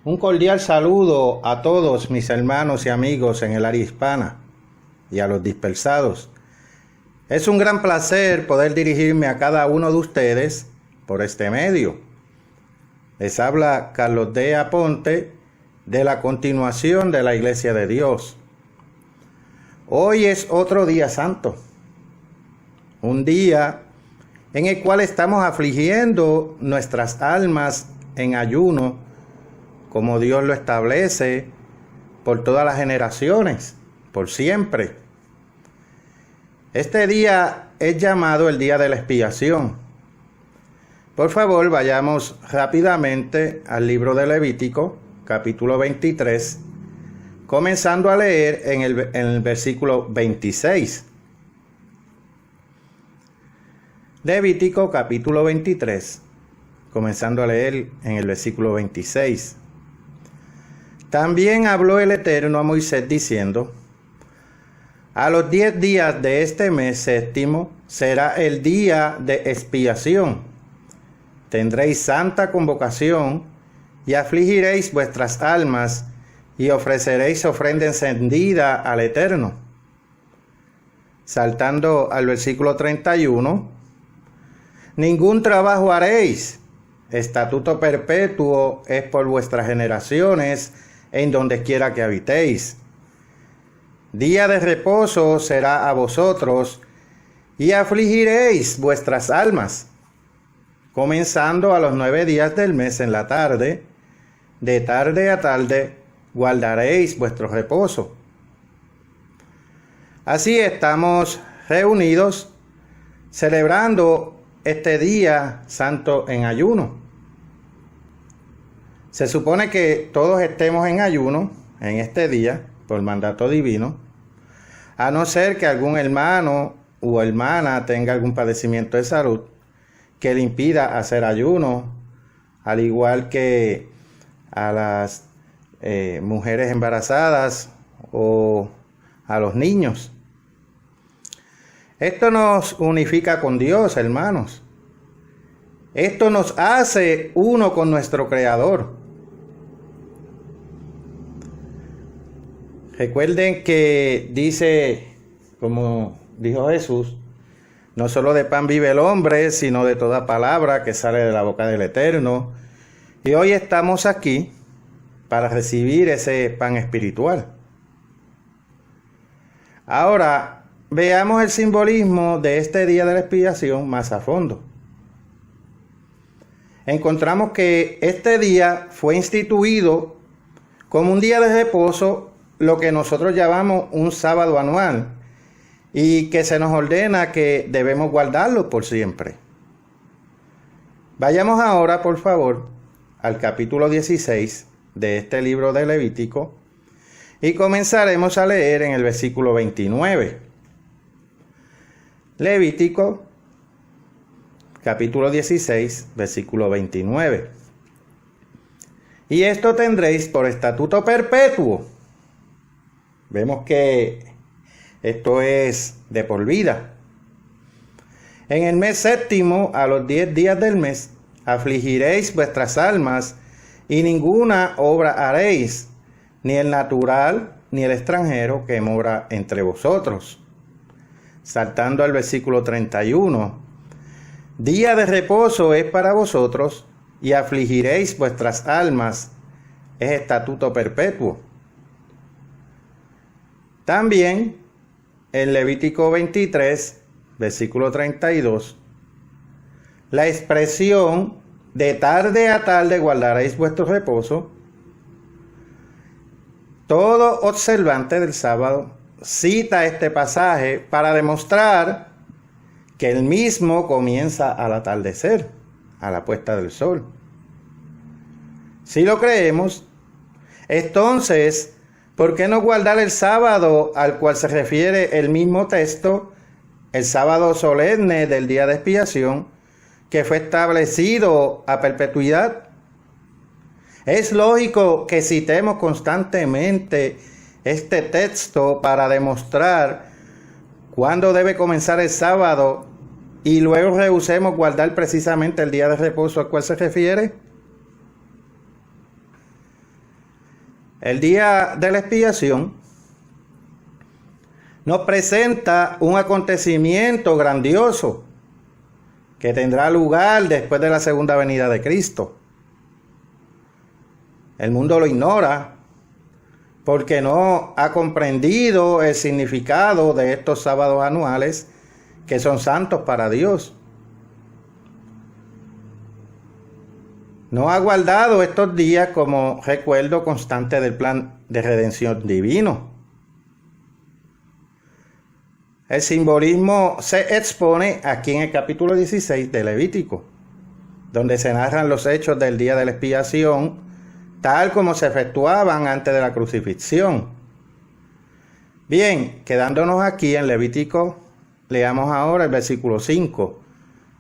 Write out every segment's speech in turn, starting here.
Un cordial saludo a todos mis hermanos y amigos en el área hispana y a los dispersados. Es un gran placer poder dirigirme a cada uno de ustedes por este medio. Les habla Carlos D. Aponte de la continuación de la Iglesia de Dios. Hoy es otro día santo, un día en el cual estamos afligiendo nuestras almas en ayuno, como Dios lo establece por todas las generaciones, por siempre. Este día es llamado el día de la expiación. Por favor, vayamos rápidamente al libro de Levítico, capítulo 23, comenzando a leer en el versículo 26. Levítico, capítulo 23, comenzando a leer en el versículo 26. También habló el Eterno a Moisés diciendo: a los 10 días de este mes séptimo será el día de expiación. Tendréis santa convocación y afligiréis vuestras almas y ofreceréis ofrenda encendida al Eterno. Saltando al versículo 31, ningún trabajo haréis, estatuto perpetuo es por vuestras generaciones en donde quiera que habitéis. Día de reposo será a vosotros y afligiréis vuestras almas, comenzando a los 9 días del mes en la tarde, de tarde a tarde guardaréis vuestro reposo. Así estamos reunidos celebrando este día santo en ayuno. Se supone que todos estemos en ayuno en este día por mandato divino, a no ser que algún hermano o hermana tenga algún padecimiento de salud que le impida hacer ayuno, al igual que a las mujeres embarazadas o a los niños. Esto nos unifica con Dios, hermanos. Esto nos hace uno con nuestro Creador. Recuerden que dice, como dijo Jesús, no solo de pan vive el hombre, sino de toda palabra que sale de la boca del Eterno. Y hoy estamos aquí para recibir ese pan espiritual. Ahora, veamos el simbolismo de este día de la expiación más a fondo. Encontramos que este día fue instituido como un día de reposo, lo que nosotros llamamos un sábado anual, y que se nos ordena que debemos guardarlo por siempre. Vayamos ahora, por favor, al capítulo 16 de este libro de Levítico y comenzaremos a leer en el versículo 29. Levítico, capítulo 16, versículo 29. Y esto tendréis por estatuto perpetuo. Vemos que esto es de por vida. En el mes séptimo, a los 10 días del mes, afligiréis vuestras almas y ninguna obra haréis, ni el natural ni el extranjero que mora entre vosotros. Saltando al versículo 31. Día de reposo es para vosotros y afligiréis vuestras almas, es estatuto perpetuo. También en Levítico 23, versículo 32, la expresión de tarde a tarde guardaréis vuestro reposo. Todo observante del sábado cita este pasaje para demostrar que el mismo comienza al atardecer, a la puesta del sol. Si lo creemos, entonces, ¿por qué no guardar el sábado al cual se refiere el mismo texto, el sábado solemne del día de expiación, que fue establecido a perpetuidad? Es lógico que citemos constantemente este texto para demostrar cuándo debe comenzar el sábado y luego rehusemos guardar precisamente el día de reposo al cual se refiere. El día de la expiación nos presenta un acontecimiento grandioso que tendrá lugar después de la segunda venida de Cristo. El mundo lo ignora porque no ha comprendido el significado de estos sábados anuales que son santos para Dios. No ha guardado estos días como recuerdo constante del plan de redención divino. El simbolismo se expone aquí en el capítulo 16 de Levítico, donde se narran los hechos del día de la expiación, tal como se efectuaban antes de la crucifixión. Bien, quedándonos aquí en Levítico, leamos ahora el versículo 5.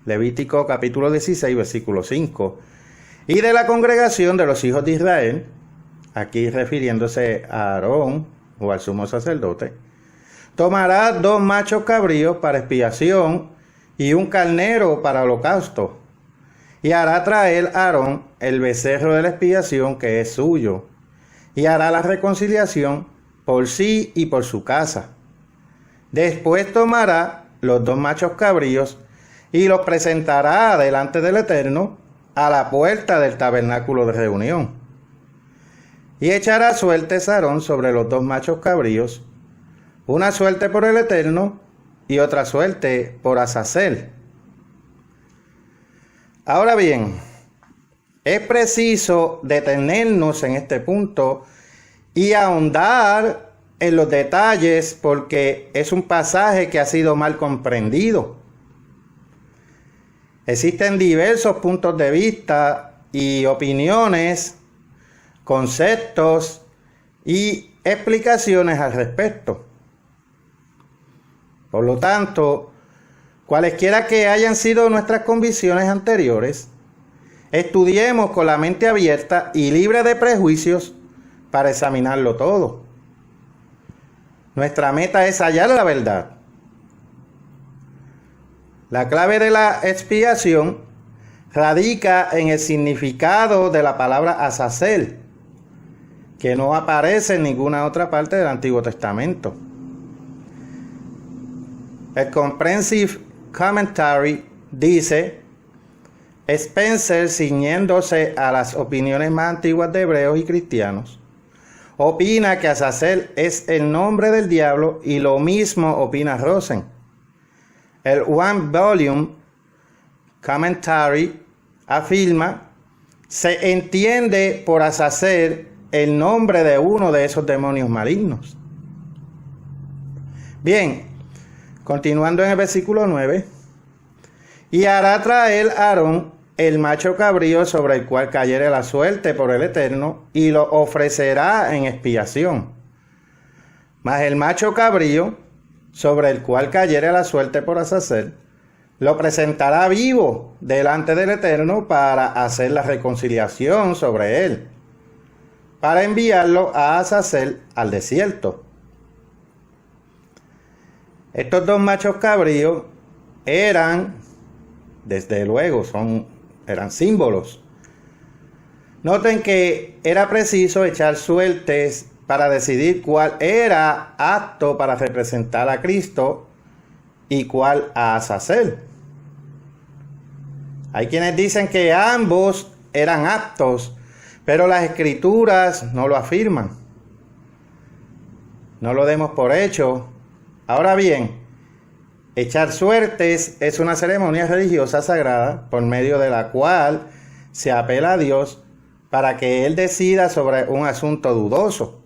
Levítico capítulo 16, versículo 5. Y de la congregación de los hijos de Israel, aquí refiriéndose a Aarón o al sumo sacerdote, tomará 2 machos cabríos para expiación y un carnero para holocausto. Y hará traer Aarón el becerro de la expiación que es suyo, y hará la reconciliación por sí y por su casa. Después tomará los 2 machos cabríos y los presentará delante del Eterno a la puerta del tabernáculo de reunión. Y echará suertes Aarón sobre los 2 machos cabríos, una suerte por el Eterno y otra suerte por Azazel. Ahora bien, es preciso detenernos en este punto y ahondar en los detalles porque es un pasaje que ha sido mal comprendido. Existen diversos puntos de vista y opiniones, conceptos y explicaciones al respecto. Por lo tanto, cualesquiera que hayan sido nuestras convicciones anteriores, estudiemos con la mente abierta y libre de prejuicios para examinarlo todo. Nuestra meta es hallar la verdad. La clave de la expiación radica en el significado de la palabra Azazel, que no aparece en ninguna otra parte del Antiguo Testamento. El Comprehensive Commentary dice: Spencer, ciñéndose a las opiniones más antiguas de hebreos y cristianos, opina que Azazel es el nombre del diablo, y lo mismo opina Rosen. El One Volume Commentary afirma: se entiende por Azazel el nombre de uno de esos demonios malignos. Bien, continuando en el versículo 9. Y hará traer Aarón el macho cabrío sobre el cual cayere la suerte por el Eterno, y lo ofrecerá en expiación. Mas el macho cabrío sobre el cual cayere la suerte por Azazel, lo presentará vivo delante del Eterno para hacer la reconciliación sobre él, para enviarlo a Azazel al desierto. Estos 2 machos cabríos eran, desde luego, eran símbolos. Noten que era preciso echar suertes para decidir cuál era apto para representar a Cristo y cuál a Azazel. Hay quienes dicen que ambos eran aptos, pero las Escrituras no lo afirman. No lo demos por hecho. Ahora bien, echar suertes es una ceremonia religiosa sagrada por medio de la cual se apela a Dios para que Él decida sobre un asunto dudoso.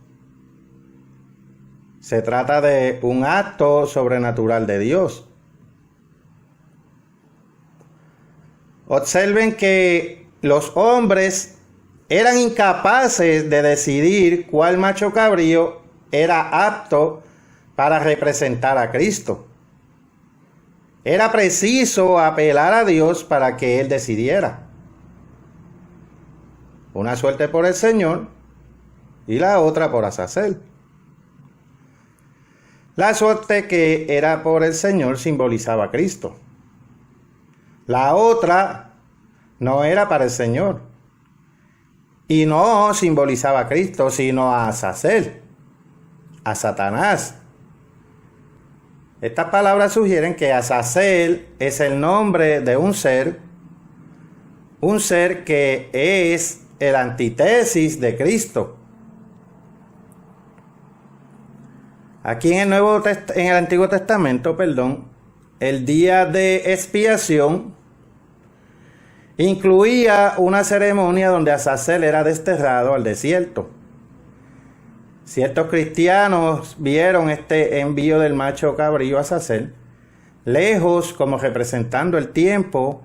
Se trata de un acto sobrenatural de Dios. Observen que los hombres eran incapaces de decidir cuál macho cabrío era apto para representar a Cristo. Era preciso apelar a Dios para que Él decidiera. Una suerte por el Señor y la otra por Azazel. La suerte que era por el Señor simbolizaba a Cristo. La otra no era para el Señor. Y no simbolizaba a Cristo, sino a Azazel, a Satanás. Estas palabras sugieren que Azazel es el nombre de un ser que es el antítesis de Cristo. Aquí en el Antiguo Testamento, el día de expiación incluía una ceremonia donde Azazel era desterrado al desierto. Ciertos cristianos vieron este envío del macho cabrío a Azazel lejos, como representando el tiempo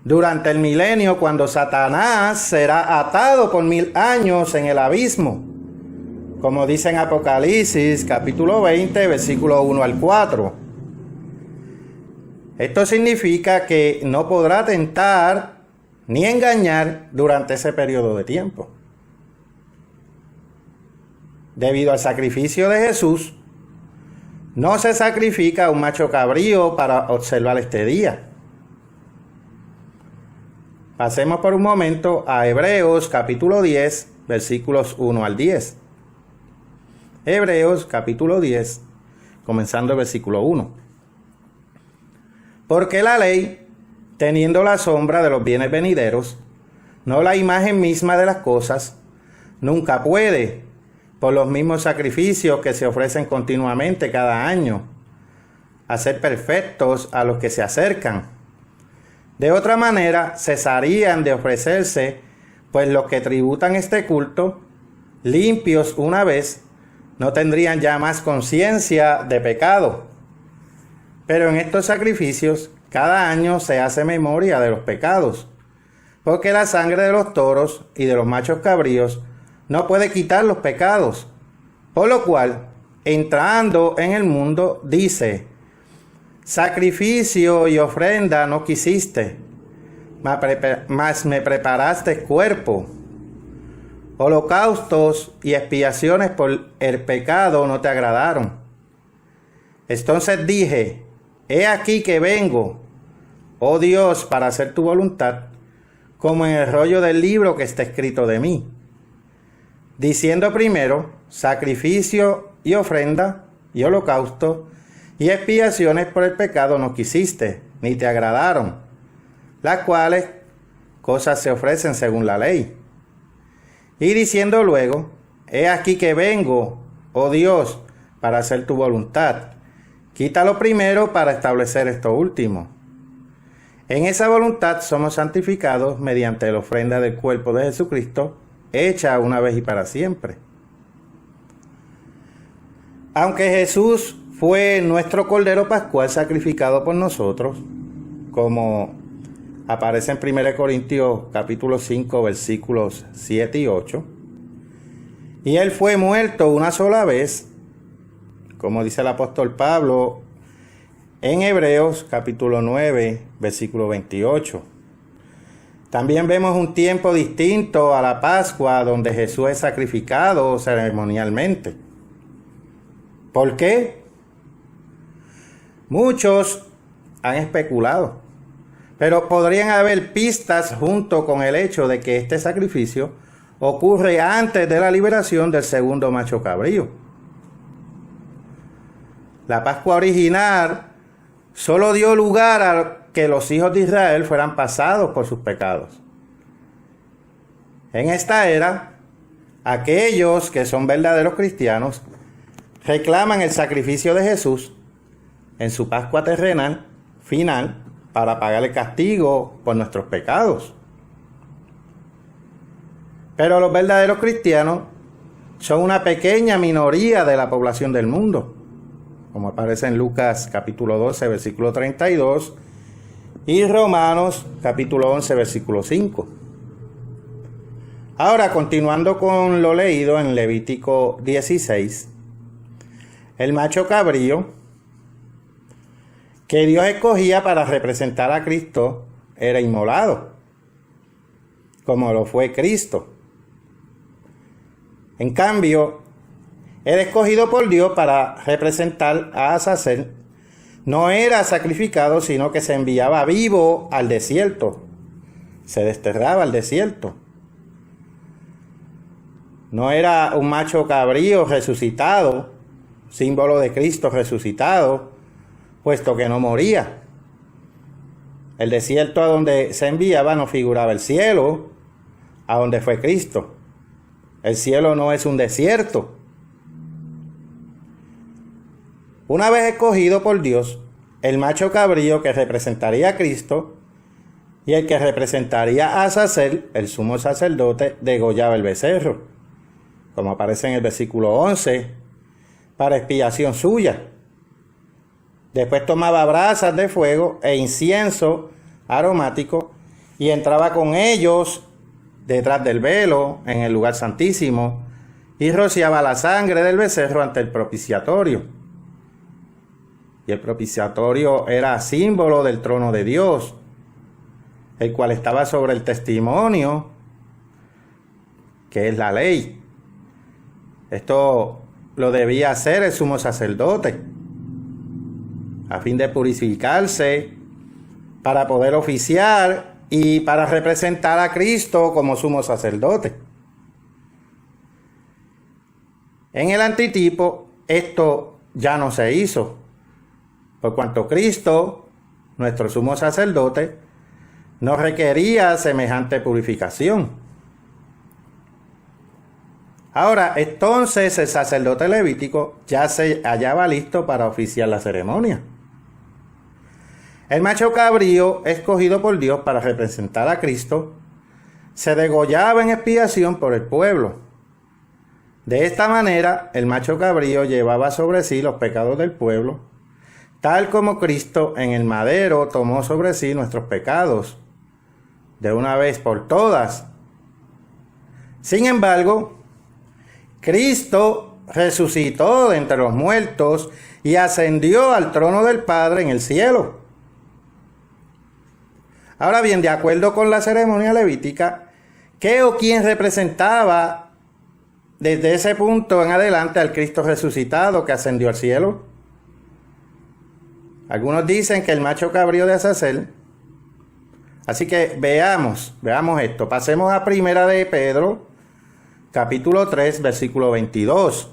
durante el milenio, cuando Satanás será atado por 1000 años en el abismo, como dice en Apocalipsis capítulo 20, versículo 1 al 4. Esto significa que no podrá tentar ni engañar durante ese periodo de tiempo. Debido al sacrificio de Jesús, no se sacrifica un macho cabrío para observar este día. Pasemos por un momento a Hebreos capítulo 10, versículos 1 al 10. Hebreos capítulo 10, comenzando el versículo 1. Porque la ley, teniendo la sombra de los bienes venideros, no la imagen misma de las cosas, nunca puede, por los mismos sacrificios que se ofrecen continuamente cada año, hacer perfectos a los que se acercan. De otra manera, cesarían de ofrecerse, pues los que tributan este culto, limpios una vez, no tendrían ya más conciencia de pecado. Pero en estos sacrificios, cada año se hace memoria de los pecados, porque la sangre de los toros y de los machos cabríos no puede quitar los pecados, por lo cual, entrando en el mundo, dice: sacrificio y ofrenda no quisiste, mas me preparaste cuerpo. Holocaustos y expiaciones por el pecado no te agradaron. Entonces dije: he aquí que vengo, oh Dios, para hacer tu voluntad, como en el rollo del libro que está escrito de mí. Diciendo primero: sacrificio y ofrenda y holocausto y expiaciones por el pecado no quisiste, ni te agradaron, las cuales cosas se ofrecen según la ley. Y diciendo luego: he aquí que vengo, oh Dios, para hacer tu voluntad. Quítalo primero para establecer esto último. En esa voluntad somos santificados mediante la ofrenda del cuerpo de Jesucristo, hecha una vez y para siempre. Aunque Jesús fue nuestro Cordero Pascual sacrificado por nosotros, como aparece en 1 Corintios capítulo 5, versículos 7 y 8, y Él fue muerto una sola vez, como dice el apóstol Pablo en Hebreos capítulo 9, versículo 28. También vemos un tiempo distinto a la Pascua, donde Jesús es sacrificado ceremonialmente. ¿Por qué? Muchos han especulado, pero podrían haber pistas junto con el hecho de que este sacrificio ocurre antes de la liberación del segundo macho cabrío. La Pascua original solo dio lugar a que los hijos de Israel fueran pasados por sus pecados. En esta era, aquellos que son verdaderos cristianos reclaman el sacrificio de Jesús en su Pascua terrenal final para pagar el castigo por nuestros pecados. Pero los verdaderos cristianos son una pequeña minoría de la población del mundo, como aparece en Lucas capítulo 12, versículo 32, y Romanos capítulo 11, versículo 5. Ahora, continuando con lo leído en Levítico 16, el macho cabrío que Dios escogía para representar a Cristo era inmolado, como lo fue Cristo. En cambio, el escogido por Dios para representar a Azazel no era sacrificado, sino que se enviaba vivo al desierto. Se desterraba al desierto. No era un macho cabrío resucitado, símbolo de Cristo resucitado, puesto que no moría. El desierto a donde se enviaba no figuraba el cielo, a donde fue Cristo. El cielo no es un desierto. Una vez escogido por Dios, el macho cabrío que representaría a Cristo y el que representaría a Azazel, el sumo sacerdote, degollaba el becerro, como aparece en el versículo 11, para expiación suya. Después tomaba brasas de fuego e incienso aromático y entraba con ellos detrás del velo en el lugar santísimo y rociaba la sangre del becerro ante el propiciatorio. Y el propiciatorio era símbolo del trono de Dios, el cual estaba sobre el testimonio, que es la ley. Esto lo debía hacer el sumo sacerdote, a fin de purificarse, para poder oficiar y para representar a Cristo como sumo sacerdote. En el antitipo, esto ya no se hizo, por cuanto Cristo, nuestro sumo sacerdote, no requería semejante purificación. Ahora, entonces el sacerdote levítico ya se hallaba listo para oficiar la ceremonia. El macho cabrío, escogido por Dios para representar a Cristo, se degollaba en expiación por el pueblo. De esta manera, el macho cabrío llevaba sobre sí los pecados del pueblo, tal como Cristo en el madero tomó sobre sí nuestros pecados, de una vez por todas. Sin embargo, Cristo resucitó de entre los muertos y ascendió al trono del Padre en el cielo. Ahora bien, de acuerdo con la ceremonia levítica, ¿qué o quién representaba desde ese punto en adelante al Cristo resucitado que ascendió al cielo? Algunos dicen que el macho cabrío de Azazel. Así que veamos esto. Pasemos a Primera de Pedro, capítulo 3, versículo 22.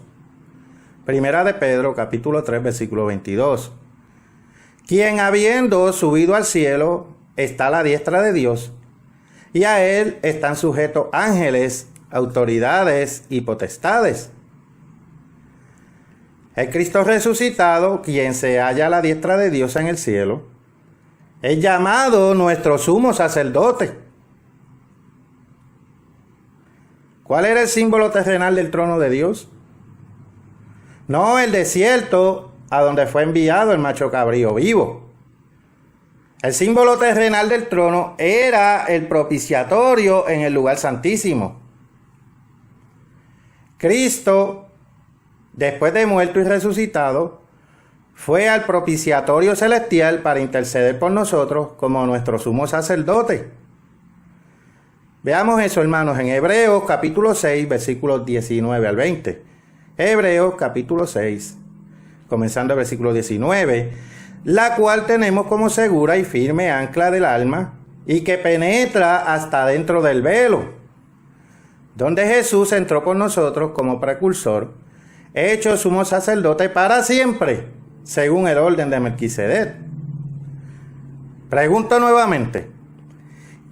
Primera de Pedro, capítulo 3, versículo 22. Quien habiendo subido al cielo está a la diestra de Dios, y a él están sujetos ángeles, autoridades y potestades. El Cristo resucitado, quien se halla a la diestra de Dios en el cielo, es llamado nuestro sumo sacerdote. ¿Cuál era el símbolo terrenal del trono de Dios? No el desierto a donde fue enviado el macho cabrío vivo. El símbolo terrenal del trono era el propiciatorio en el lugar santísimo. Cristo, después de muerto y resucitado, fue al propiciatorio celestial para interceder por nosotros como nuestro sumo sacerdote. Veamos eso, hermanos, en Hebreos capítulo 6, versículos 19 al 20. Hebreos capítulo 6, comenzando el versículo 19, la cual tenemos como segura y firme ancla del alma y que penetra hasta dentro del velo, donde Jesús entró por nosotros como precursor, hecho sumo sacerdote para siempre, según el orden de Melquisedec. Pregunto nuevamente,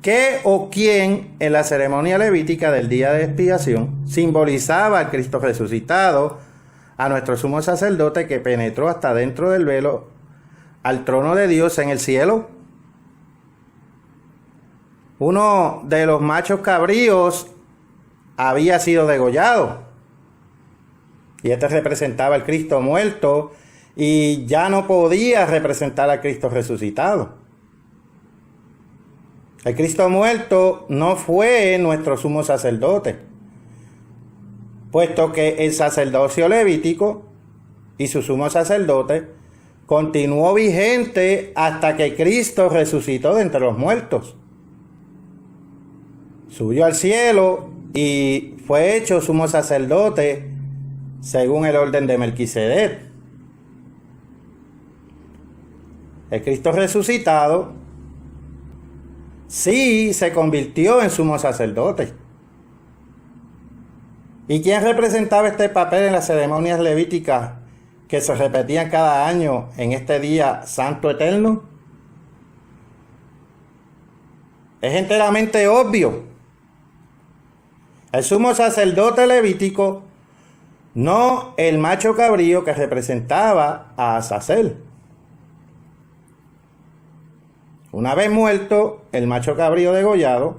¿qué o quién en la ceremonia levítica del día de expiación simbolizaba al Cristo resucitado, a nuestro sumo sacerdote que penetró hasta dentro del velo al trono de Dios en el cielo? Uno de los machos cabríos había sido degollado, y este representaba al Cristo muerto y ya no podía representar al Cristo resucitado. El Cristo muerto no fue nuestro sumo sacerdote, puesto que el sacerdocio levítico y su sumo sacerdote continuó vigente hasta que Cristo resucitó de entre los muertos. Subió al cielo y fue hecho sumo sacerdote según el orden de Melquisedec. El Cristo resucitado sí se convirtió en sumo sacerdote. ¿Y quién representaba este papel en las ceremonias levíticas que se repetían cada año en este día santo eterno? Es enteramente obvio. El sumo sacerdote levítico, no el macho cabrío que representaba a Azazel. Una vez muerto el macho cabrío degollado,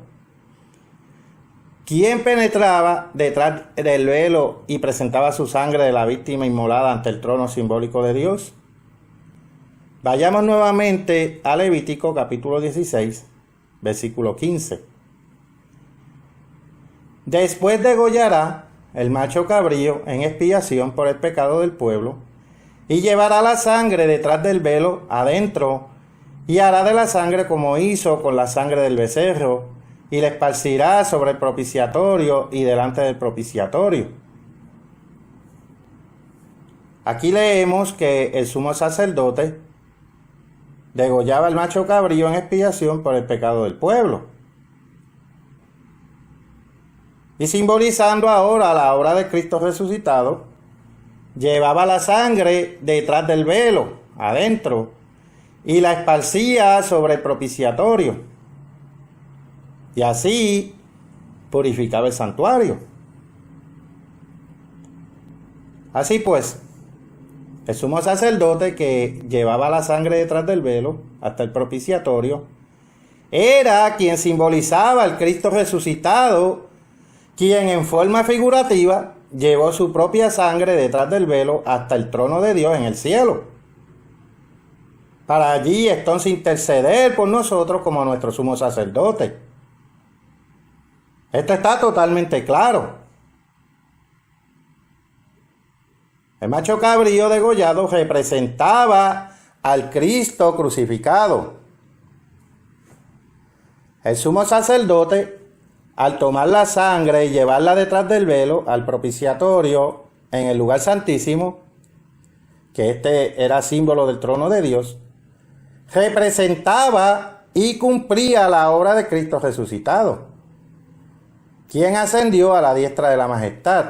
¿quién penetraba detrás del velo y presentaba su sangre de la víctima inmolada ante el trono simbólico de Dios? Vayamos nuevamente a Levítico capítulo 16, versículo 15. Después degollará el macho cabrío en expiación por el pecado del pueblo, y llevará la sangre detrás del velo adentro, y hará de la sangre como hizo con la sangre del becerro, y la esparcirá sobre el propiciatorio y delante del propiciatorio. Aquí leemos que el sumo sacerdote degollaba el macho cabrío en expiación por el pecado del pueblo. Y simbolizando ahora la obra de Cristo resucitado, llevaba la sangre detrás del velo, adentro, y la esparcía sobre el propiciatorio. Y así purificaba el santuario. Así pues, el sumo sacerdote que llevaba la sangre detrás del velo hasta el propiciatorio era quien simbolizaba al Cristo resucitado, quien en forma figurativa llevó su propia sangre detrás del velo hasta el trono de Dios en el cielo, para allí entonces interceder por nosotros como nuestro sumo sacerdote. Esto está totalmente claro. El macho cabrío degollado representaba al Cristo crucificado. El sumo sacerdote, al tomar la sangre y llevarla detrás del velo al propiciatorio en el lugar santísimo, que este era símbolo del trono de Dios, representaba y cumplía la obra de Cristo resucitado, quien ascendió a la diestra de la majestad,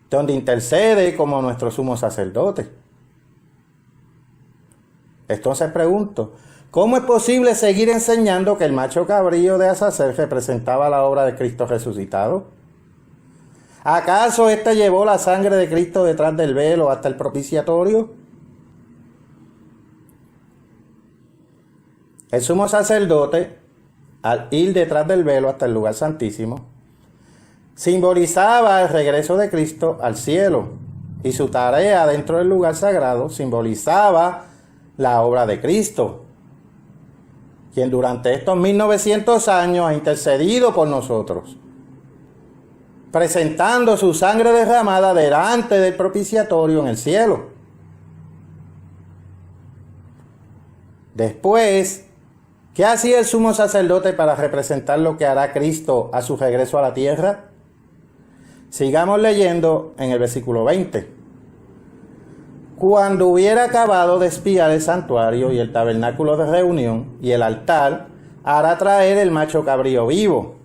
donde intercede como nuestro sumo sacerdote. Entonces pregunto, ¿cómo es posible seguir enseñando que el macho cabrío de Azazel representaba la obra de Cristo resucitado? ¿Acaso éste llevó la sangre de Cristo detrás del velo hasta el propiciatorio? El sumo sacerdote, al ir detrás del velo hasta el lugar santísimo, simbolizaba el regreso de Cristo al cielo, y su tarea dentro del lugar sagrado simbolizaba la obra de Cristo, quien durante estos 1900 años ha intercedido por nosotros, presentando su sangre derramada delante del propiciatorio en el cielo. Después, ¿qué hacía el sumo sacerdote para representar lo que hará Cristo a su regreso a la tierra? Sigamos leyendo en el versículo 20. Cuando hubiera acabado de expiar el santuario y el tabernáculo de reunión y el altar, hará traer el macho cabrío vivo.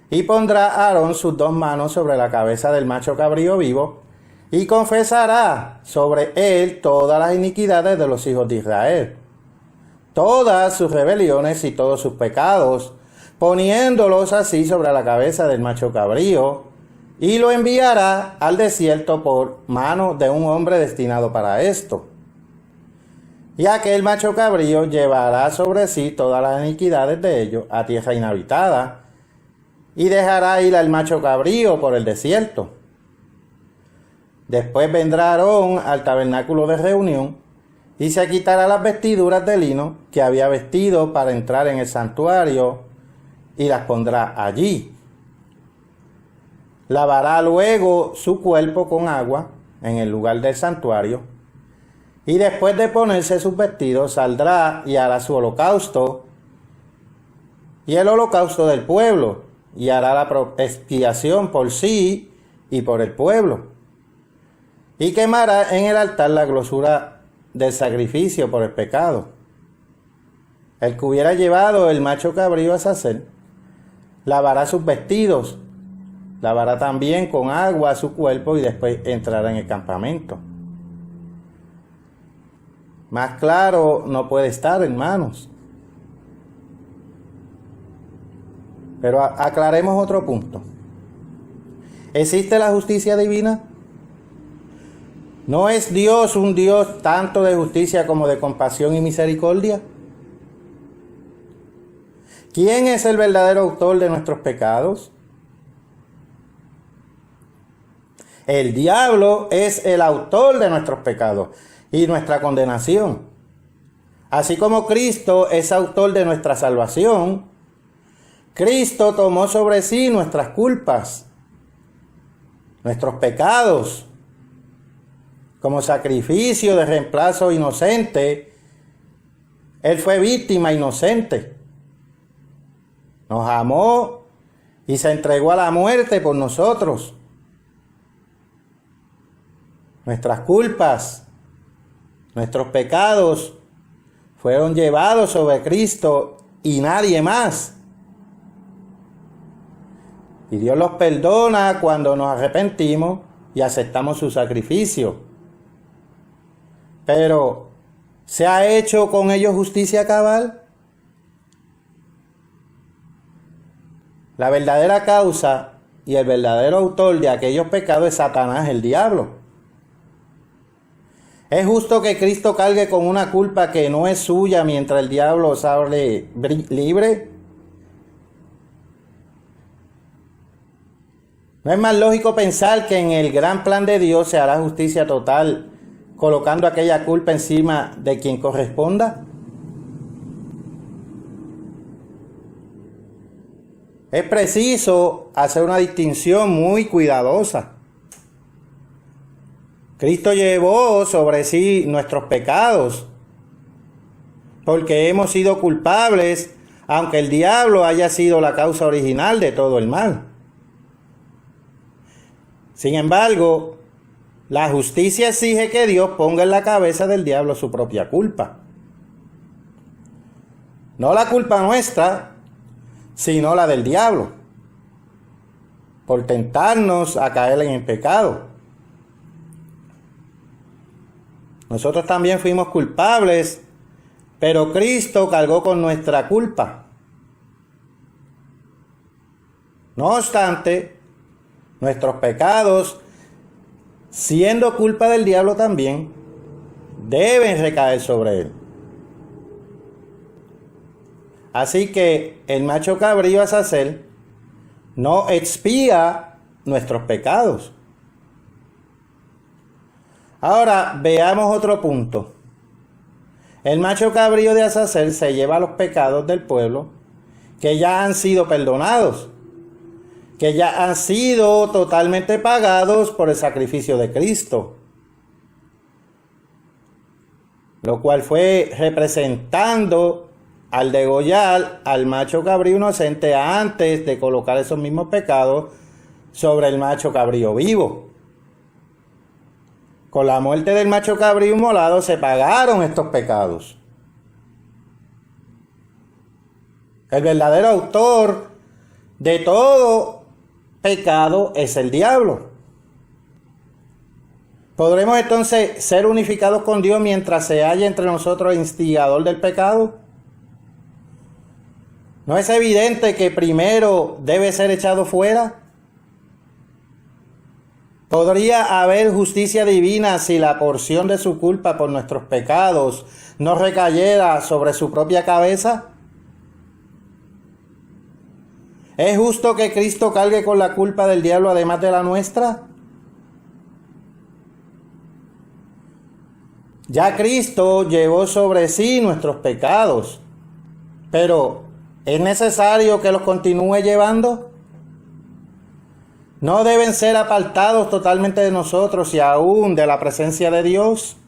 Y pondrá a Aarón sus 2 manos sobre la cabeza del macho cabrío vivo, y confesará sobre él todas las iniquidades de los hijos de Israel, todas sus rebeliones y todos sus pecados, poniéndolos así sobre la cabeza del macho cabrío, y lo enviará al desierto por mano de un hombre destinado para esto. Y aquel macho cabrío llevará sobre sí todas las iniquidades de ellos a tierra inhabitada, y dejará ir al macho cabrío por el desierto. Después vendrá Aarón al tabernáculo de reunión, y se quitará las vestiduras de lino que había vestido para entrar en el santuario, y las pondrá allí. Lavará luego su cuerpo con agua en el lugar del santuario, y después de ponerse sus vestidos saldrá y hará su holocausto y el holocausto del pueblo, y hará la expiación por sí y por el pueblo, y quemará en el altar la grosura del sacrificio por el pecado. El que hubiera llevado el macho cabrío a Azazel lavará sus vestidos lavará también con agua su cuerpo y después entrará en el campamento. Más claro no puede estar, hermanos. Pero aclaremos otro punto. ¿Existe la justicia divina? ¿No es Dios un Dios tanto de justicia como de compasión y misericordia? ¿Quién es el verdadero autor de nuestros pecados? El diablo es el autor de nuestros pecados y nuestra condenación. Así como Cristo es autor de nuestra salvación, Cristo tomó sobre sí nuestras culpas, nuestros pecados, como sacrificio de reemplazo inocente. Él fue víctima inocente. Nos amó y se entregó a la muerte por nosotros. Nuestras culpas, nuestros pecados fueron llevados sobre Cristo y nadie más. Y Dios los perdona cuando nos arrepentimos y aceptamos su sacrificio. Pero, ¿se ha hecho con ellos justicia cabal? La verdadera causa y el verdadero autor de aquellos pecados es Satanás, el diablo. ¿Es justo que Cristo cargue con una culpa que no es suya mientras el diablo sale libre? ¿No es más lógico pensar que en el gran plan de Dios se hará justicia total, colocando aquella culpa encima de quien corresponda? Es preciso hacer una distinción muy cuidadosa. Cristo llevó sobre sí nuestros pecados, porque hemos sido culpables, aunque el diablo haya sido la causa original de todo el mal. Sin embargo, la justicia exige que Dios ponga en la cabeza del diablo su propia culpa. No la culpa nuestra, sino la del diablo, por tentarnos a caer en el pecado. Nosotros también fuimos culpables, pero Cristo cargó con nuestra culpa. No obstante, nuestros pecados, siendo culpa del diablo también, deben recaer sobre él. Así que el macho cabrío Azazel no expía nuestros pecados. Ahora veamos otro punto. El macho cabrío de Azazel se lleva los pecados del pueblo que ya han sido perdonados, que ya han sido totalmente pagados por el sacrificio de Cristo, lo cual fue representando al degollar al macho cabrío inocente antes de colocar esos mismos pecados sobre el macho cabrío vivo. Con la muerte del macho cabrío inmolado se pagaron estos pecados. El verdadero autor de todo pecado es el diablo. ¿Podremos entonces ser unificados con Dios mientras se halla entre nosotros el instigador del pecado? ¿No es evidente que primero debe ser echado fuera? ¿Podría haber justicia divina si la porción de su culpa por nuestros pecados no recayera sobre su propia cabeza? ¿Es justo que Cristo cargue con la culpa del diablo además de la nuestra? Ya Cristo llevó sobre sí nuestros pecados, pero ¿es necesario que los continúe llevando? ¿No deben ser apartados totalmente de nosotros y aún de la presencia de Dios?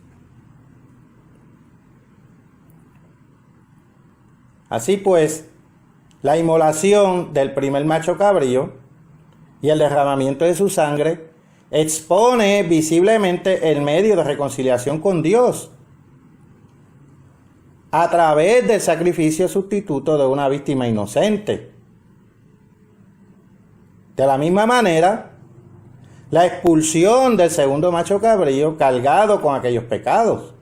Así pues, la inmolación del primer macho cabrío y el derramamiento de su sangre expone visiblemente el medio de reconciliación con Dios a través del sacrificio sustituto de una víctima inocente. De la misma manera, la expulsión del segundo macho cabrío cargado con aquellos pecados,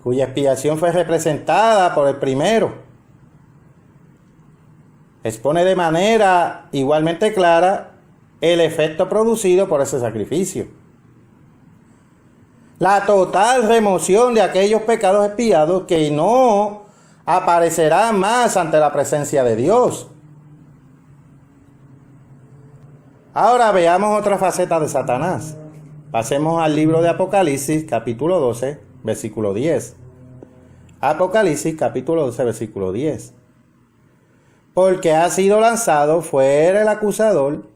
cuya expiación fue representada por el primero, expone de manera igualmente clara el efecto producido por ese sacrificio. La total remoción de aquellos pecados expiados que no aparecerán más ante la presencia de Dios. Ahora veamos otra faceta de Satanás. Pasemos al libro de Apocalipsis, capítulo 12, versículo 10. Apocalipsis, capítulo 12, versículo 10. Porque ha sido lanzado fuera el acusador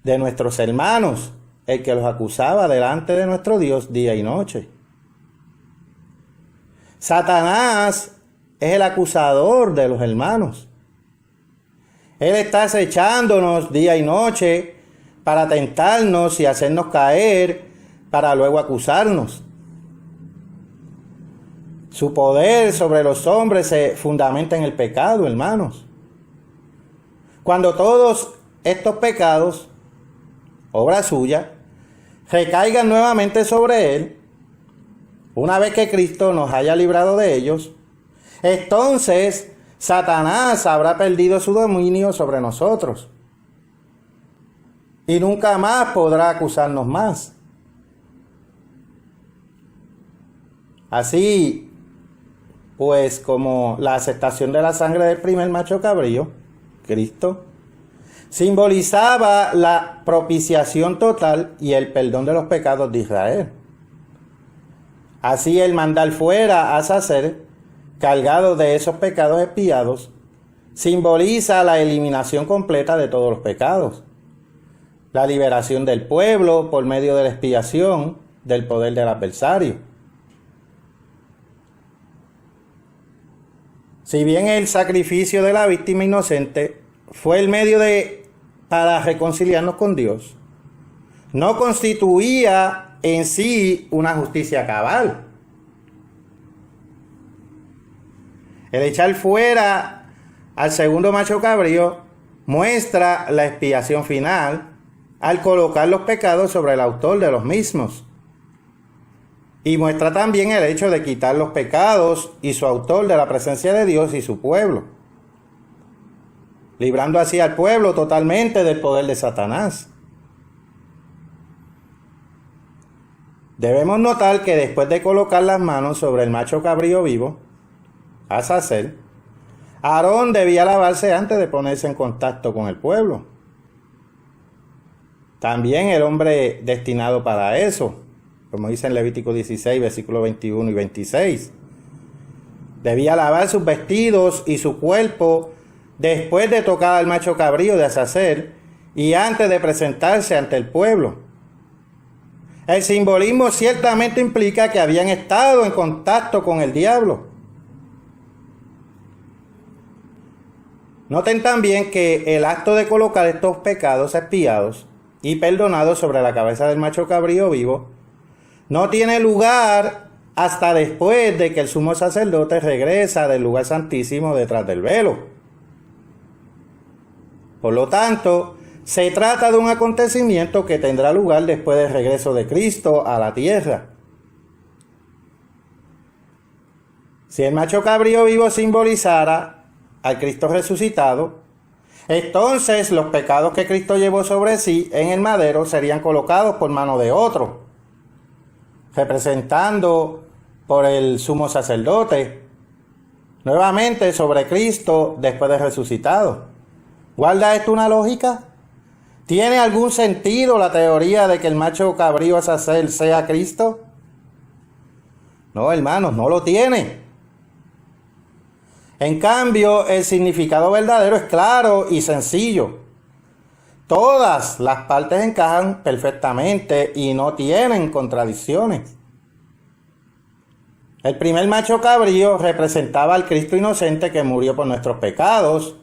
de nuestros hermanos, el que los acusaba delante de nuestro Dios día y noche. Satanás es el acusador de los hermanos. Él está acechándonos día y noche para tentarnos y hacernos caer, para luego acusarnos. Su poder sobre los hombres se fundamenta en el pecado, hermanos. Cuando todos estos pecados, obra suya, recaigan nuevamente sobre él, una vez que Cristo nos haya librado de ellos, entonces Satanás habrá perdido su dominio sobre nosotros y nunca más podrá acusarnos más. Así pues, como la aceptación de la sangre del primer macho cabrío, Cristo, simbolizaba la propiciación total y el perdón de los pecados de Israel. Así el mandar fuera a Sacer, cargado de esos pecados expiados, simboliza la eliminación completa de todos los pecados, la liberación del pueblo por medio de la expiación del poder del adversario. Si bien el sacrificio de la víctima inocente fue el medio para reconciliarnos con Dios, no constituía en sí una justicia cabal. El echar fuera al segundo macho cabrío muestra la expiación final al colocar los pecados sobre el autor de los mismos. Y muestra también el hecho de quitar los pecados y su autor de la presencia de Dios y su pueblo, librando así al pueblo totalmente del poder de Satanás. Debemos notar que después de colocar las manos sobre el macho cabrío vivo, Azazel, Aarón debía lavarse antes de ponerse en contacto con el pueblo. También el hombre destinado para eso, como dice en Levítico 16, versículos 21 y 26. Debía lavar sus vestidos y su cuerpo después de tocar al macho cabrío de Azazel y antes de presentarse ante el pueblo. El simbolismo ciertamente implica que habían estado en contacto con el diablo. Noten también que el acto de colocar estos pecados expiados y perdonados sobre la cabeza del macho cabrío vivo no tiene lugar hasta después de que el sumo sacerdote regresa del lugar santísimo detrás del velo. Por lo tanto, se trata de un acontecimiento que tendrá lugar después del regreso de Cristo a la tierra. Si el macho cabrío vivo simbolizara al Cristo resucitado, entonces los pecados que Cristo llevó sobre sí en el madero serían colocados por mano de otro, representando por el sumo sacerdote, nuevamente sobre Cristo después de resucitado. ¿Guarda esto una lógica? ¿Tiene algún sentido la teoría de que el macho cabrío Azazel sea Cristo? No, hermanos, no lo tiene. En cambio, el significado verdadero es claro y sencillo. Todas las partes encajan perfectamente y no tienen contradicciones. El primer macho cabrío representaba al Cristo inocente que murió por nuestros pecados.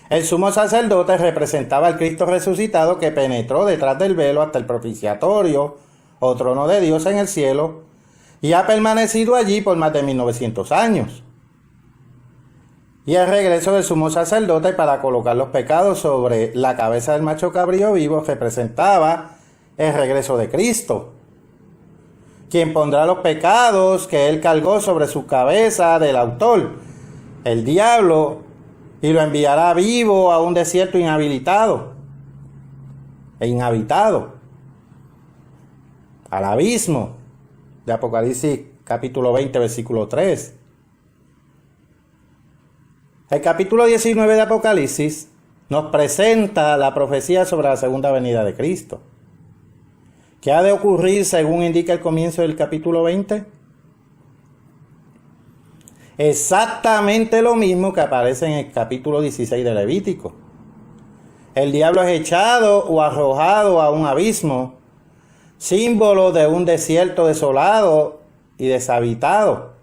El sumo sacerdote representaba al Cristo resucitado que penetró detrás del velo hasta el propiciatorio o trono de Dios en el cielo y ha permanecido allí por más de 1900 años. y el regreso del sumo sacerdote para colocar los pecados sobre la cabeza del macho cabrío vivo representaba el regreso de Cristo, quien pondrá los pecados que él cargó sobre su cabeza del autor, el diablo, y lo enviará vivo a un desierto inhabitado, al abismo de Apocalipsis capítulo 20, versículo 3. El capítulo 19 de Apocalipsis nos presenta la profecía sobre la segunda venida de Cristo. ¿Qué ha de ocurrir según indica el comienzo del capítulo 20? Exactamente lo mismo que aparece en el capítulo 16 de Levítico. El diablo es echado o arrojado a un abismo, símbolo de un desierto desolado y deshabitado.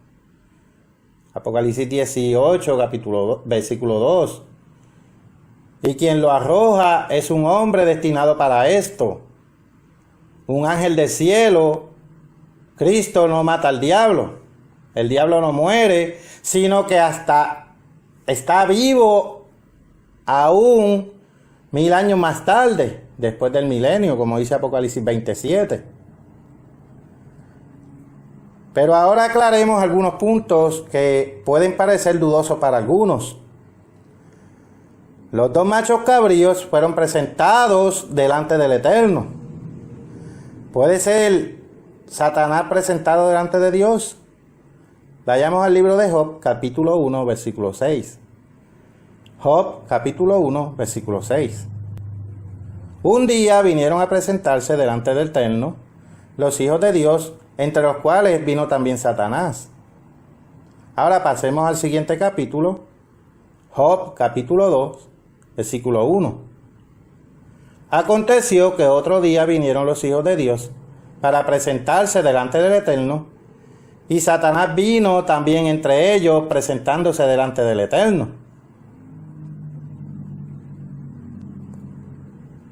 Apocalipsis 18, versículo 2. Y quien lo arroja es un hombre destinado para esto. Un ángel del cielo. Cristo no mata al diablo. El diablo no muere, sino que hasta está vivo aún 1000 años más tarde, después del milenio, como dice Apocalipsis 27. Pero ahora aclaremos algunos puntos que pueden parecer dudosos para algunos. Los dos machos cabríos fueron presentados delante del Eterno. ¿Puede ser Satanás presentado delante de Dios? Vayamos al libro de Job, capítulo 1, versículo 6. Job, capítulo 1, versículo 6. Un día vinieron a presentarse delante del Eterno los hijos de Dios, entre los cuales vino también Satanás. Ahora pasemos al siguiente capítulo, Job, capítulo 2, versículo 1. Aconteció que otro día vinieron los hijos de Dios para presentarse delante del Eterno, y Satanás vino también entre ellos, presentándose delante del Eterno.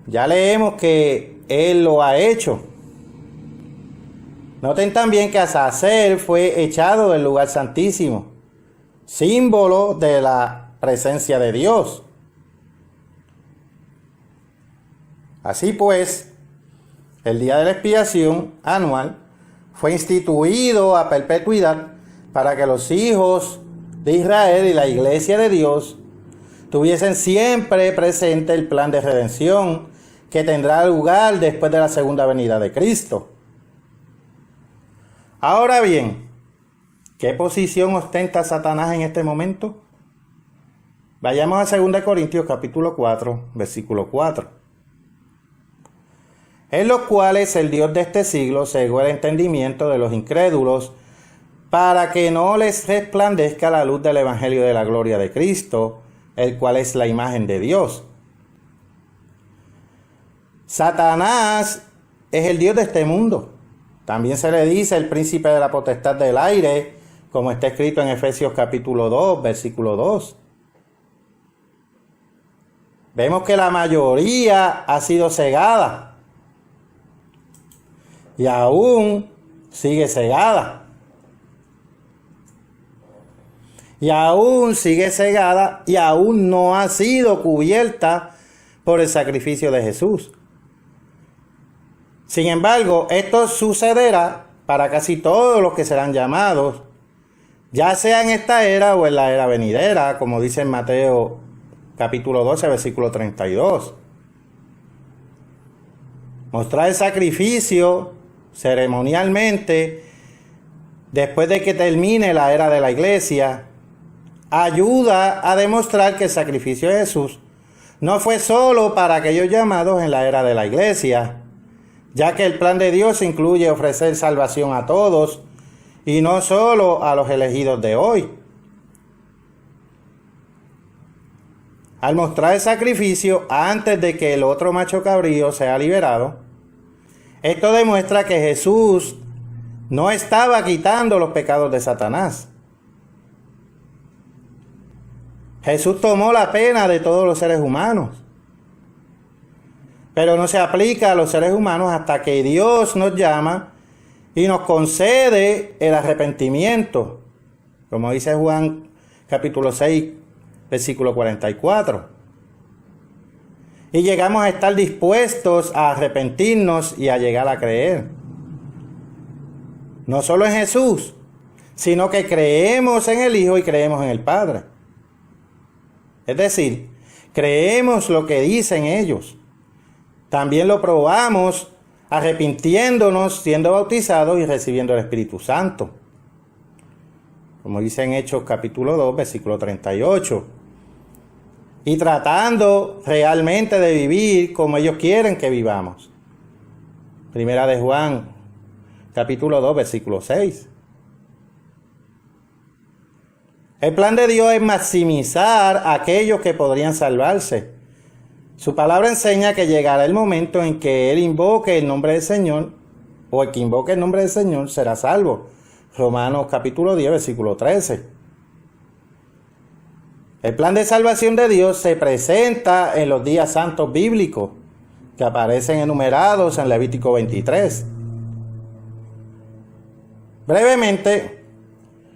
Ya leemos que él lo ha hecho. Noten también que Azazel fue echado del lugar santísimo, símbolo de la presencia de Dios. Así pues, el día de la expiación anual fue instituido a perpetuidad para que los hijos de Israel y la iglesia de Dios tuviesen siempre presente el plan de redención que tendrá lugar después de la segunda venida de Cristo. Ahora bien, ¿qué posición ostenta Satanás en este momento? Vayamos a 2 Corintios capítulo 4, versículo 4. En los cuales el Dios de este siglo cegó el entendimiento de los incrédulos, para que no les resplandezca la luz del evangelio de la gloria de Cristo, el cual es la imagen de Dios. Satanás es el Dios de este mundo. También se le dice el príncipe de la potestad del aire, como está escrito en Efesios capítulo 2, versículo 2. Vemos que la mayoría ha sido cegada y aún sigue cegada. Y aún sigue cegada y aún no ha sido cubierta por el sacrificio de Jesús. Sin embargo, esto sucederá para casi todos los que serán llamados, ya sea en esta era o en la era venidera, como dice en Mateo capítulo 12, versículo 32. Mostrar el sacrificio ceremonialmente después de que termine la era de la iglesia ayuda a demostrar que el sacrificio de Jesús no fue solo para aquellos llamados en la era de la iglesia, ya que el plan de Dios incluye ofrecer salvación a todos y no solo a los elegidos de hoy. Al mostrar el sacrificio antes de que el otro macho cabrío sea liberado, esto demuestra que Jesús no estaba quitando los pecados de Satanás. Jesús tomó la pena de todos los seres humanos, pero no se aplica a los seres humanos hasta que Dios nos llama y nos concede el arrepentimiento, como dice Juan capítulo 6, versículo 44. Y llegamos a estar dispuestos a arrepentirnos y a llegar a creer. No solo en Jesús, sino que creemos en el Hijo y creemos en el Padre. Es decir, creemos lo que dicen ellos. También lo probamos arrepintiéndonos, siendo bautizados y recibiendo el Espíritu Santo. Como dice en Hechos capítulo 2, versículo 38. Y tratando realmente de vivir como ellos quieren que vivamos. Primera de Juan, capítulo 2, versículo 6. El plan de Dios es maximizar a aquellos que podrían salvarse. Su palabra enseña que llegará el momento en que Él invoque el nombre del Señor, o el que invoque el nombre del Señor será salvo. Romanos capítulo 10, versículo 13. El plan de salvación de Dios se presenta en los días santos bíblicos, que aparecen enumerados en Levítico 23. Brevemente,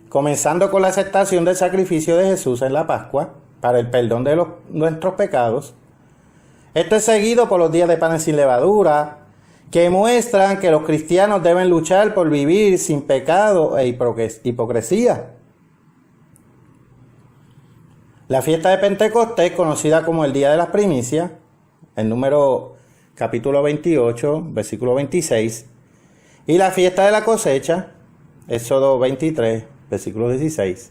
comenzando con la aceptación del sacrificio de Jesús en la Pascua, para el perdón de nuestros pecados. Esto es seguido por los días de panes sin levadura, que muestran que los cristianos deben luchar por vivir sin pecado e hipocresía. La fiesta de Pentecostés, conocida como el Día de las Primicias, en número capítulo 28, versículo 26, y la fiesta de la cosecha, Éxodo 23, versículo 16.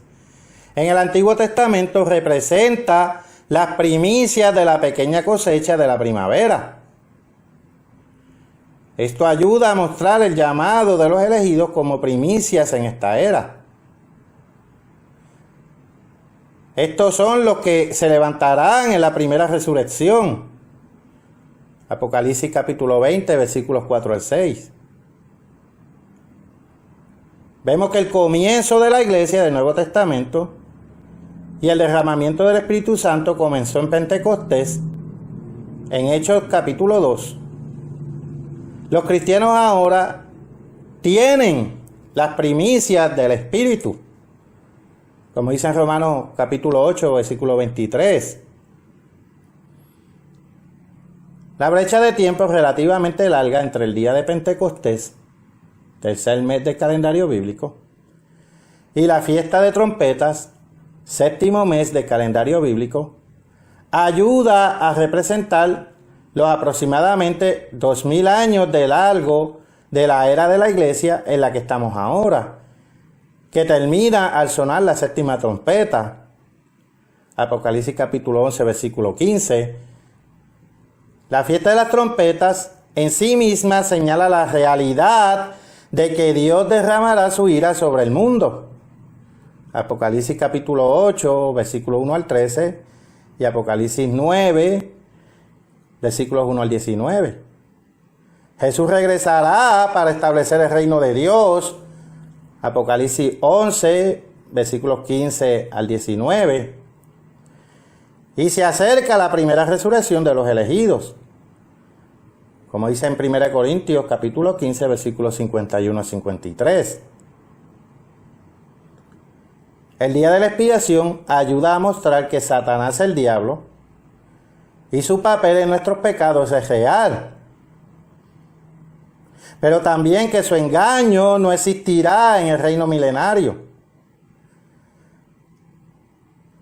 En el Antiguo Testamento representa las primicias de la pequeña cosecha de la primavera. Esto ayuda a mostrar el llamado de los elegidos como primicias en esta era. Estos son los que se levantarán en la primera resurrección. Apocalipsis capítulo 20, versículos 4 al 6. Vemos que el comienzo de la iglesia del Nuevo Testamento y el derramamiento del Espíritu Santo comenzó en Pentecostés, en Hechos capítulo 2. Los cristianos ahora tienen las primicias del Espíritu, como dice en Romanos capítulo 8, versículo 23. La brecha de tiempo es relativamente larga entre el día de Pentecostés, tercer mes del calendario bíblico, y la fiesta de trompetas, séptimo mes del calendario bíblico, ayuda a representar los aproximadamente 2000 años de largo de la era de la iglesia en la que estamos ahora, que termina al sonar la séptima trompeta. Apocalipsis capítulo 11, versículo 15. La fiesta de las trompetas en sí misma señala la realidad de que Dios derramará su ira sobre el mundo. Apocalipsis capítulo 8, versículos 1 al 13 y Apocalipsis 9, versículos 1 al 19. Jesús regresará para establecer el reino de Dios. Apocalipsis 11, versículos 15 al 19. Y se acerca la primera resurrección de los elegidos, como dice en 1 Corintios capítulo 15, versículos 51 a 53. El día de la expiación ayuda a mostrar que Satanás, el diablo, y su papel en nuestros pecados es real, pero también que su engaño no existirá en el reino milenario.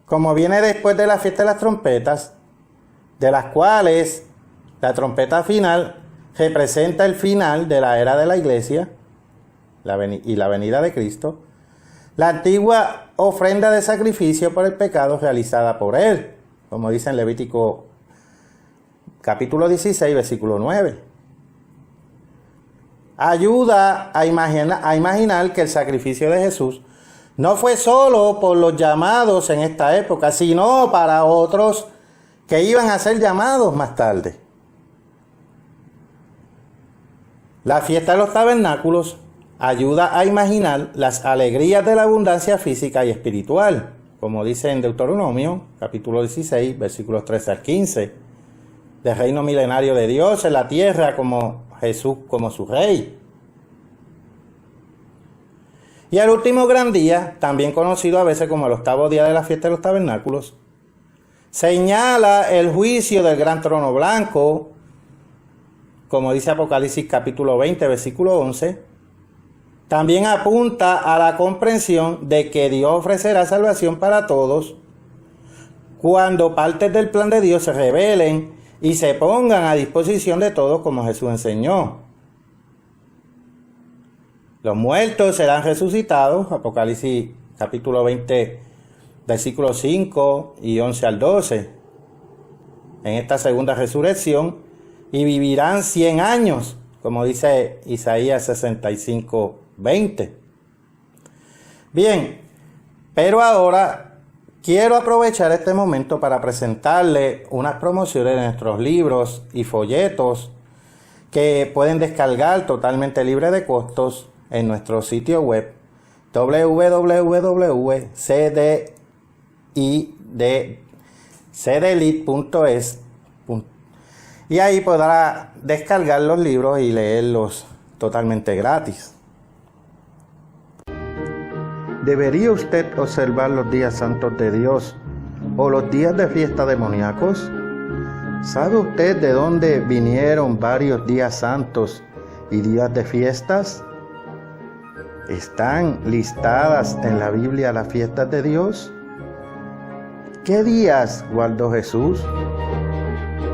Como viene después de la fiesta de las trompetas, de las cuales la trompeta final representa el final de la era de la iglesia y la venida de Cristo, la antigua ofrenda de sacrificio por el pecado realizada por él, como dice en Levítico capítulo 16, versículo 9. Ayuda a imaginar que el sacrificio de Jesús no fue solo por los llamados en esta época, sino para otros que iban a ser llamados más tarde. La fiesta de los tabernáculos ayuda a imaginar las alegrías de la abundancia física y espiritual, como dice en Deuteronomio, capítulo 16, versículos 13 al 15, del reino milenario de Dios en la tierra como Jesús como su rey. Y el último gran día, también conocido a veces como el octavo día de la fiesta de los tabernáculos, Señala el juicio del gran trono blanco, como dice Apocalipsis capítulo 20, versículo 11. También apunta a la comprensión de que Dios ofrecerá salvación para todos cuando partes del plan de Dios se revelen y se pongan a disposición de todos como Jesús enseñó. Los muertos serán resucitados, Apocalipsis capítulo 20, versículos 5 y 11 al 12, en esta segunda resurrección, y vivirán 100 años, como dice Isaías 65, 20. Bien, pero ahora quiero aprovechar este momento para presentarle unas promociones de nuestros libros y folletos que pueden descargar totalmente libre de costos en nuestro sitio web www.cdelite.es, y ahí podrá descargar los libros y leerlos totalmente gratis. ¿Debería usted observar los días santos de Dios o los días de fiesta demoníacos? ¿Sabe usted de dónde vinieron varios días santos y días de fiestas? ¿Están listadas en la Biblia las fiestas de Dios? ¿Qué días guardó Jesús?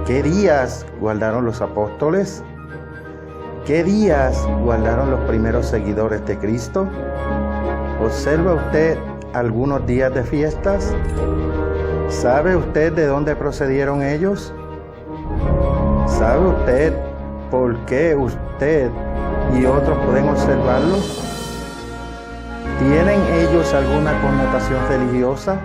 ¿Qué días guardaron los apóstoles? ¿Qué días guardaron los primeros seguidores de Cristo? ¿Observa usted algunos días de fiestas? ¿Sabe usted de dónde procedieron ellos? ¿Sabe usted por qué usted y otros pueden observarlos? ¿Tienen ellos alguna connotación religiosa?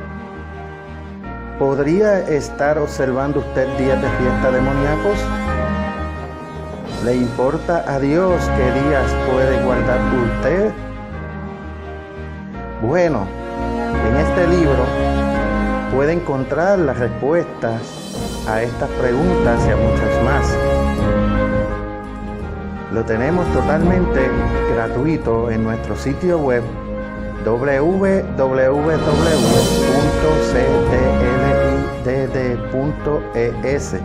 ¿Podría estar observando usted días de fiesta demoníacos? ¿Le importa a Dios qué días puede guardar usted? Bueno, en este libro puede encontrar las respuestas a estas preguntas y a muchas más. Lo tenemos totalmente gratuito en nuestro sitio web www.cdlidd.es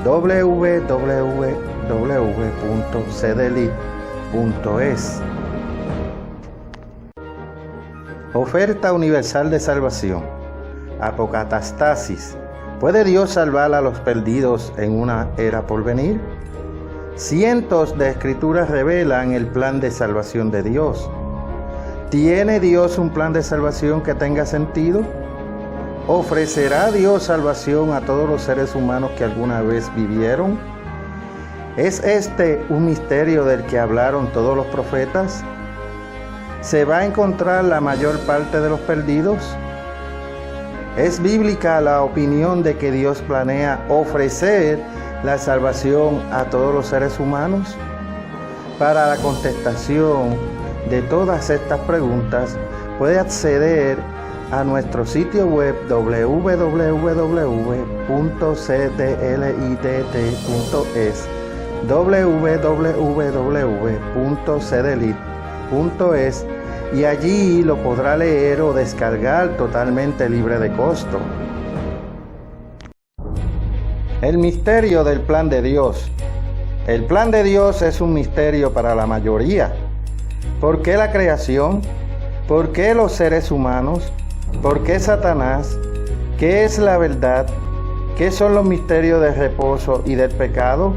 www.cdlidd.es. Oferta universal de salvación. Apocatastasis. ¿Puede Dios salvar a los perdidos en una era por venir? Cientos de escrituras revelan el plan de salvación de Dios. ¿Tiene Dios un plan de salvación que tenga sentido? ¿Ofrecerá Dios salvación a todos los seres humanos que alguna vez vivieron? ¿Es este un misterio del que hablaron todos los profetas? ¿Se va a encontrar la mayor parte de los perdidos? ¿Es bíblica la opinión de que Dios planea ofrecer la salvación a todos los seres humanos? Para la contestación de todas estas preguntas, puede acceder a nuestro sitio web www.cdlidd.es www.cdlidd.es, y allí lo podrá leer o descargar totalmente libre de costo. El misterio del plan de Dios. El plan de Dios es un misterio para la mayoría. ¿Por qué la creación? ¿Por qué los seres humanos? ¿Por qué Satanás? ¿Qué es la verdad? ¿Qué son los misterios del reposo y del pecado?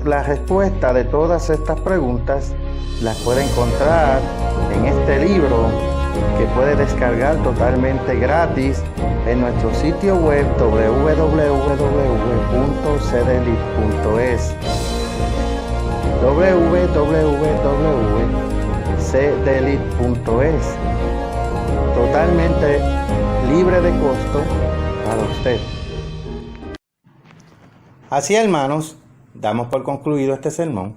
La respuesta de todas estas preguntas las puede encontrar en este libro, que puede descargar totalmente gratis en nuestro sitio web www.cdlidd.es www.cdlidd.es, totalmente libre de costo para usted. Así, hermanos, damos por concluido este sermón.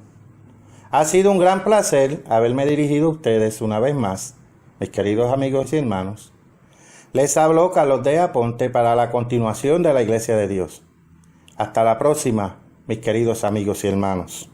Ha sido un gran placer haberme dirigido a ustedes una vez más, mis queridos amigos y hermanos. Les habló Carlos de Aponte para la continuación de la Iglesia de Dios. Hasta la próxima, mis queridos amigos y hermanos.